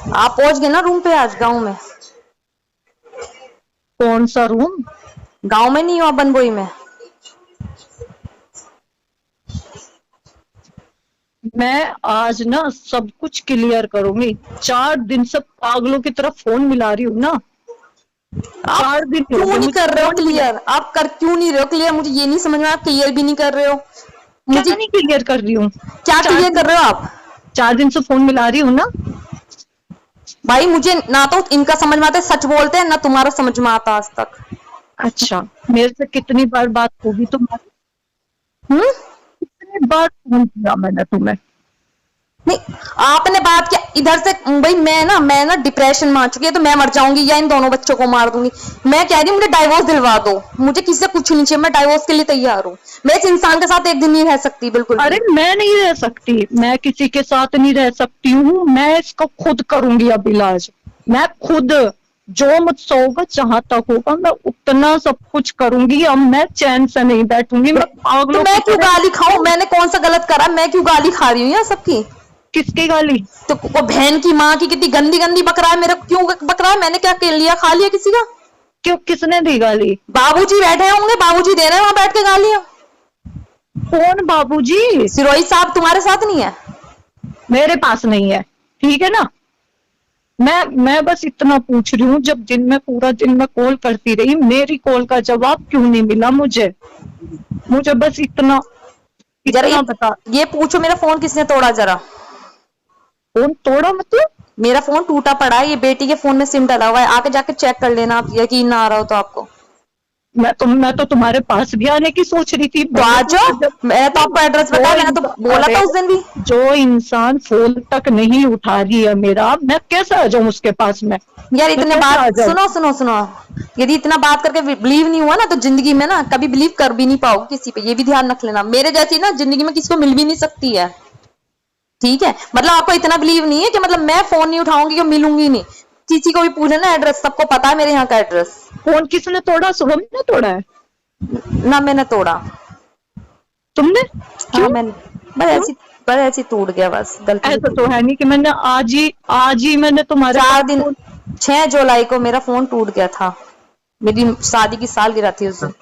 आप पहुंच गए ना रूम पे आज गांव में? कौन सा रूम? गांव में नहीं हो आप, बनबोई में? मैं आज ना सब कुछ क्लियर करूंगी। 4 दिन से पागलों की तरह फोन मिला रही हूँ ना। आप 4 दिन हो क्यों गए नहीं मुझे कर रहे हो फोन मिला। क्लियर? आप कर क्यों नहीं रहे हो क्लियर? मुझे ये नहीं समझ में, आप क्लियर भी नहीं कर रहे हो क्या मुझे। नहीं क्लियर कर रही हूँ? क्या चार क्लियर दिन कर रहे हो आप? 4 दिन से फोन मिला रही हूँ ना। भाई मुझे ना तो इनका समझ में आता है, सच बोलते हैं, ना तुम्हारा समझ में आता आज तक। अच्छा, मेरे से कितनी बार बात होगी तुम्हारी? हम्म। कितनी बार फोन किया मैंने तुम्हें? नहीं, आपने बात किया इधर से। भाई मैं ना डिप्रेशन में आ चुकी है, तो मैं मर जाऊंगी या इन दोनों बच्चों को मार दूंगी। मैं कह रही हूँ मुझे डाइवोर्स दिलवा दो, मुझे किसी से कुछ नहीं चाहिए, मैं डाइवोर्स के लिए तैयार हूँ। मैं इस इंसान के साथ एक दिन नहीं रह सकती बिल्कुल भी। अरे मैं नहीं रह सकती, मैं किसी के साथ नहीं रह सकती हूँ। मैं इसको खुद करूंगी अब इलाज। मैं खुद, जो मुझसे होगा, जहां तक होगा, मैं उतना सब कुछ करूंगी। अब मैं चैन से नहीं बैठूंगी। मैं तो पागलों मैं की क्यों तरह। गाली खाऊं? मैंने कौन सा गलत करा? मैं क्यों गाली खा रही हूँ यार सबकी? किसकी गाली? तो वो बहन की माँ की कितनी गंदी गंदी बक रहा है, मेरे को क्यों बक रहा है? मैंने क्या कर लिया? खा लिया किसी का? क्यों, किसने दी गाली? बाबूजी बैठे होंगे, बाबूजी दे रहे हैं वहां बैठ के गालियां। कौन बाबूजी? सिरोही साहब तुम्हारे साथ नहीं है? मेरे पास नहीं है, ठीक है ना। मैं बस इतना पूछ रही हूँ, जब दिन में पूरा दिन में कॉल करती रही, मेरी कॉल का जवाब क्यों नहीं मिला मुझे? मुझे बस इतना जरा इतना बता। ये पूछो, मेरा फोन किसने तोड़ा जरा? फोन तोड़ा मतलब? मेरा फोन टूटा पड़ा है, ये बेटी के फोन में सिम डाला हुआ है, आके जाके चेक कर लेना, आप यकीन ना आ रहा हो तो आपको। मैं तो तुम्हारे पास भी आने की सोच रही थी। तो आ जाओ, मैं तो आपको एड्रेस बताया, मैंने तो बोला अरे, था उस दिन भी। जो इंसान फोन तक नहीं उठा रही है मेरा, मैं कैसे आ जाऊं उसके पास में? यार मैं इतने कैसे आ बात जाऊं? सुनो सुनो सुनो, यदि इतना बात करके बिलीव नहीं हुआ ना, तो जिंदगी में ना कभी बिलीव कर भी नहीं पाओगे किसी पे, ये भी ध्यान रख लेना। मेरे जैसी ना जिंदगी में किसी को मिल भी नहीं सकती है, ठीक है? मतलब आपको इतना बिलीव नहीं है कि मतलब मैं फोन नहीं उठाऊंगी कि मिलूंगी नहीं। किसी को भी पूछे ना एड्रेस, सबको पता है मेरे यहाँ का एड्रेस। फोन किसने तोड़ा? शुभम ने तोड़ा है? ना मैंने तोड़ा। तुमने? हाँ क्यों? मैंने, बस क्यों? ऐसी, बस ऐसी टूट गया, बस गलती से ऐसा टूट तो है नहीं कि मैंने आज ही मैंने गया। तुम्हारे पास 4 दिन, फोन। 6 जुलाई को मेरा फोन टूट गया था। मेरी शादी की सालगिरह थी उस दिन।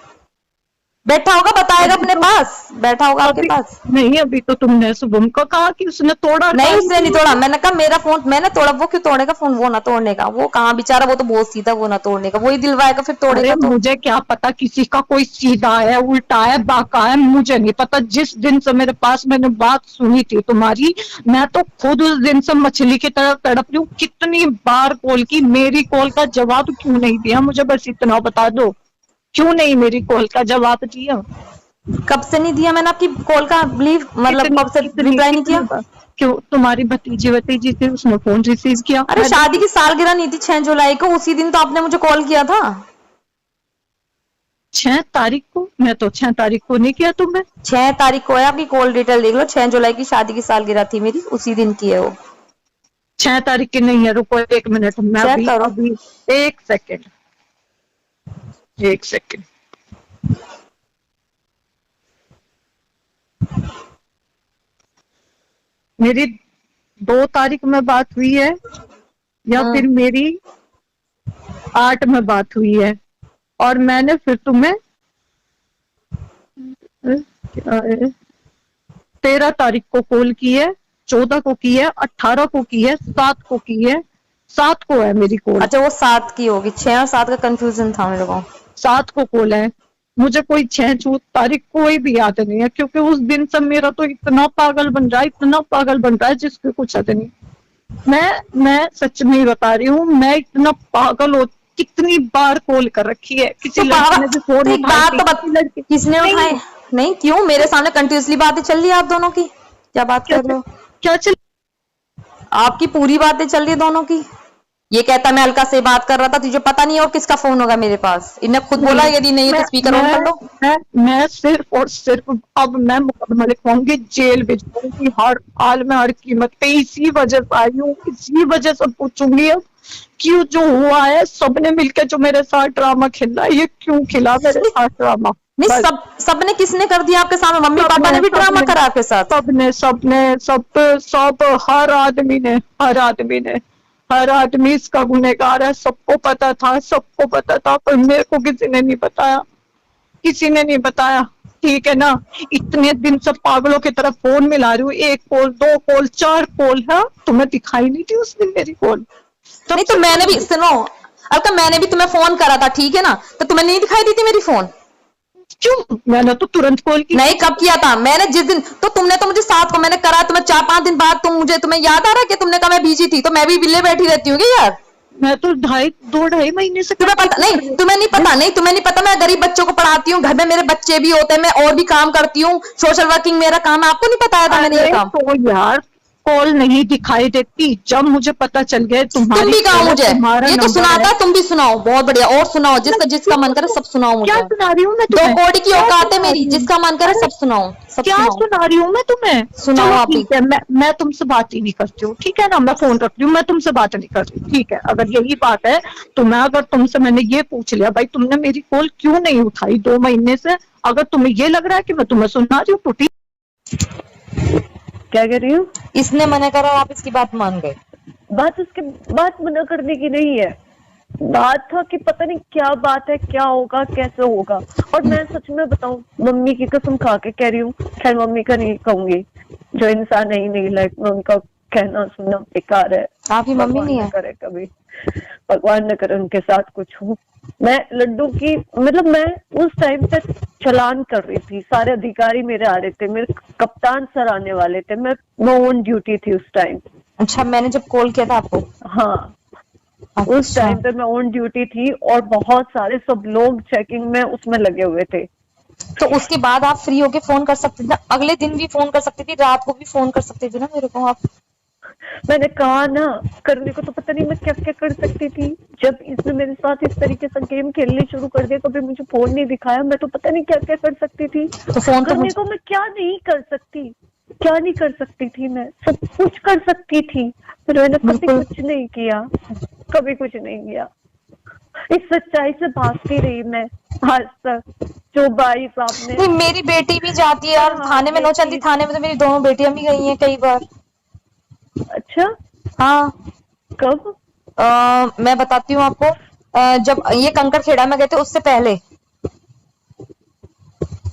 बैठा होगा, बताएगा अभी अपने तो पास, बैठा होगा आपके अभी पास। नहीं, अभी तो तुमने शुभम को कहा कि उसने तोड़ा नहीं, गाली उसने दी नहीं तोड़ा, मुझे। मैंने कहा मेरा फोन मैंने तोड़ा। वो क्यों तोड़ेगा फोन? वो ना तोड़ने का, वो कहाँ बेचारा, वो तो बहुत सीधा, वो ना तोड़ने का, वही दिलवाएगा फिर अरे तोड़ेगा तो। मुझे क्या पता किसी का कोई सीधा है, उल्टा है, बांका है, मुझे नहीं पता। जिस दिन से मेरे पास मैंने बात सुनी थी तुम्हारी, मैं तो खुद उस दिन से मछली की तरह तड़प रही हूँ। कितनी बार कॉल की, मेरी कॉल का जवाब क्यों नहीं दिया? मुझे बस इतना बता दो, क्यों नहीं मेरी कॉल का जवाब दिया? कब से नहीं दिया मैंने आपकी कॉल का बिलीव, मतलब कितनी कब से कितनी रिप्लाई नहीं कितनी किया? बार? क्यों, तुम्हारी भतीजी थी, उसने फोन रिसीव किया, अरे मैंने। शादी की सालगिरह नहीं थी 6 जुलाई को? उसी दिन तो आपने मुझे कॉल किया था। 6 तारीख को? मैं तो 6 तारीख को नहीं किया तुम्हें। 6 तारीख को है, आपकी कॉल डिटेल देख लो। 6 जुलाई की शादी की सालगिरह थी मेरी, उसी दिन की है वो। 6 तारीख की नहीं है, रुको 1 मिनट, मैं चेक अभी करो। अभी 1 सेकेंड, 1 सेकेंड। मेरी 2 तारीख में बात हुई है, या फिर मेरी 8 में बात हुई है, और मैंने फिर तुम्हें 13 तारीख को कॉल की है, 14 को की है, 18 को की है, 7 को की है। 7 को है मेरी कॉल। अच्छा वो 7 की होगी, 6 और 7 का कंफ्यूजन था मेरे को। 7 को कॉल है। मुझे कोई 6 तारीख कोई भी याद नहीं है, क्योंकि उस दिन से मेरा तो इतना पागल बन रहा है, इतना पागल बन रहा है जिसकी कुछ हद नहीं। मैं सच में बता रही हूँ, मैं इतना पागल हो, कितनी बार कॉल कर रखी है, किसी तो लड़की ने भी फोन तो एक उठाई बात थी, तो किसी लड़की किसने नहीं। उठाए? नहीं, क्यों मेरे सामने कंटिन्यूसली बातें चल रही है आप दोनों की? क्या बात क्या कर रहे हो? क्या चल आपकी पूरी बातें चल रही है दोनों की। ये कहता मैं अलका से बात कर रहा था, तुझे पता नहीं है और किसका फोन होगा मेरे पास? इन्हें खुद बोला यदि नहीं है तो स्पीकर ऑन कर लो। मैं सिर्फ और सिर्फ अब मैं मुकदमा लिखवाऊंगी, जेल भिजवाऊंगी, हर हाल में, हर कीमत पे। इसी वजह से आई हूँ, इसी वजह से पूछूंगी अब क्यों जो हुआ है, सबने मिलकर जो मेरे साथ ड्रामा खेला, ये क्यों खिला मेरे साथ ड्रामा? नहीं, सबने किसने कर दिया आपके सामने? मम्मी पापा ने भी ड्रामा करा आपके साथ? सबने सबने सब सब हर आदमी ने, हर आदमी ने। हर आदमी इसका गुनहगार है, सबको पता था, पर मेरे को किसी ने नहीं बताया, किसी ने नहीं बताया। ठीक है ना, इतने दिन से पागलों की तरफ फोन मिला रही हूँ, 1 कॉल 2 कॉल 4 कॉल है, तुम्हें दिखाई नहीं थी उस दिन मेरी कॉल? नहीं तो मैंने भी सुनो, अलका मैंने भी तुम्हें फोन करा था, ठीक है ना, तो तुम्हें नहीं दिखाई दी थी मेरी फोन? क्यों? मैंने तो तुरंत कॉल की। नहीं, कब किया था मैंने? जिस दिन तो तुमने तो मुझे 7 को मैंने करा, तुम्हें 4-5 दिन बाद तुम्हें याद आ रहा है कि तुमने कहा मैं बिजी थी, तो मैं भी बिल्ले बैठी रहती हूँ यार। मैं तो 2.5 महीने से तुम्हें पता नहीं, तुम्हें नहीं पता, मैं गरीब बच्चों को पढ़ाती हूँ, घर में मेरे बच्चे भी होते हैं, मैं और भी काम करती हूँ, सोशल वर्किंग मेरा काम है, आपको नहीं बताया था मैंने ये काम? तो यार कॉल नहीं दिखाई देती, जब मुझे पता चल गया तुम्हारी, तुम भी कहो मुझे, ये तो सुनाता, तुम भी सुनाओ, बहुत बढ़िया, और सुनाओ, जिसका मन करे सब सुनाओ मुझे। क्या सुना रही हूँ मैं 2 तुम्हें? कौड़ी की औकात है मेरी, जिसका मन करे सब सुनाओ, सब क्या सुनाओ। सुना रही हूँ मैं तुम्हें? सुनाओ चलो आप ही। ठीक है, मैं तुमसे बात ही नहीं करती हूँ, ठीक है ना, मैं फोन रख रही हूँ, मैं तुमसे बात नहीं कर रही, ठीक है? अगर यही बात है तो अगर तुमसे मैंने ये पूछ लिया भाई तुमने मेरी कॉल क्यों नहीं उठाई 2 महीने से, अगर तुम्हें ये लग रहा है कि मैं तुम्हें सुना रही हूँ तो ठीक। क्या कह रही हूँ? इसने मना करा, आप इसकी बात मान गए? बात मना करने की नहीं है, बात था कि पता नहीं क्या बात है, क्या होगा, कैसे होगा। और मैं सच में बताऊं, मम्मी की कसम खा के कह रही हूँ, खैर मम्मी का नहीं कहूंगी, जो इंसान है ही नहीं लाइफ में, उनका कहना सुनना बेकार है। आपकी मम्मी नहीं है? करे कभी, भगवान न करे उनके साथ कुछ हो। मैं लड्डू की मतलब मैं उस टाइम पे चलान कर रही थी, सारे अधिकारी मेरे आ रहे थे, मेरे कप्तान सर आने वाले थे, मैं ऑन ड्यूटी थी उस टाइम। अच्छा, मैंने जब कॉल किया था आपको? हाँ, अच्छा। उस टाइम पे मैं ऑन ड्यूटी थी और बहुत सारे सब लोग चेकिंग में उसमें लगे हुए थे। तो उसके बाद आप फ्री होके फोन कर सकते थे ना, अगले दिन भी फोन कर सकती थी, रात को भी फोन कर सकते थे ना मेरे को आप। मैंने कहा ना, करने को तो पता नहीं मैं क्या क्या कर सकती थी। जब इसने मेरे साथ इस तरीके से गेम खेलने शुरू कर दिया, कभी मुझे फोन नहीं दिखाया, मैं तो पता नहीं क्या क्या कर सकती थी। तो फोन तो करने को मैं क्या नहीं कर सकती, क्या नहीं कर सकती थी, मैं सब कुछ कर सकती थी, पर मैंने कभी कुछ नहीं किया, कभी कुछ नहीं किया। इस सच्चाई से भागती रही मैं आज तक, जो भाई साहब ने। नहीं, मेरी बेटी भी जाती है यार थाने में, नौचंदी थाने में तो मेरी दोनों बेटियां भी गई हैं कई बार। अच्छा, हाँ। कब? मैं बताती हूँ आपको, जब ये कंकर खेड़ा में गए थे उससे पहले।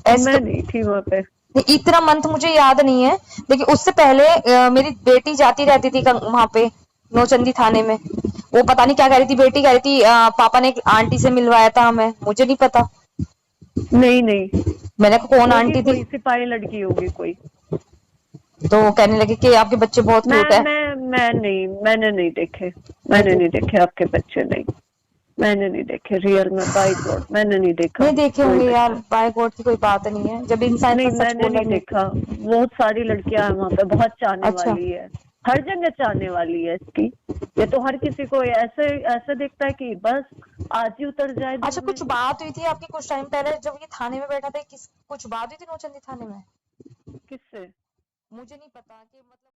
मैं नहीं थी वहां पे, इतना मंथ मुझे याद नहीं है, लेकिन उससे पहले मेरी बेटी जाती रहती थी वहां पे नौचंदी थाने में। वो पता नहीं क्या कह रही थी, बेटी कह रही थी पापा ने एक आंटी से मिलवाया था हमें, मुझे नहीं पता। नहीं मैंने कहा कौन आंटी थी? कोई सिपाही लड़की होगी कोई। तो कहने लगे कि आपके बच्चे बहुत क्यूट है। मैंने नहीं देखे आपके बच्चे, नहीं मैंने नहीं देखे रियल में, बाय गॉड मैंने नहीं देखा। नहीं देखे होंगे यार, बाय गॉड की कोई बात नहीं है, जब इंसान नहीं, सच मैंने नहीं देखा। बहुत सारी लड़कियां हैं वहां पे, बहुत चाहने अच्छा। वाली है, हर जगह चाहने वाली है इसकी। ये तो हर किसी को ऐसे देखता है कि बस आज ही उतर जाए। अच्छा, कुछ बात हुई थी आपकी कुछ टाइम पहले जब ये थाने में बैठा था, कुछ बात हुई थी नौचंदी थाने में? किससे? मुझे नहीं पता कि मतलब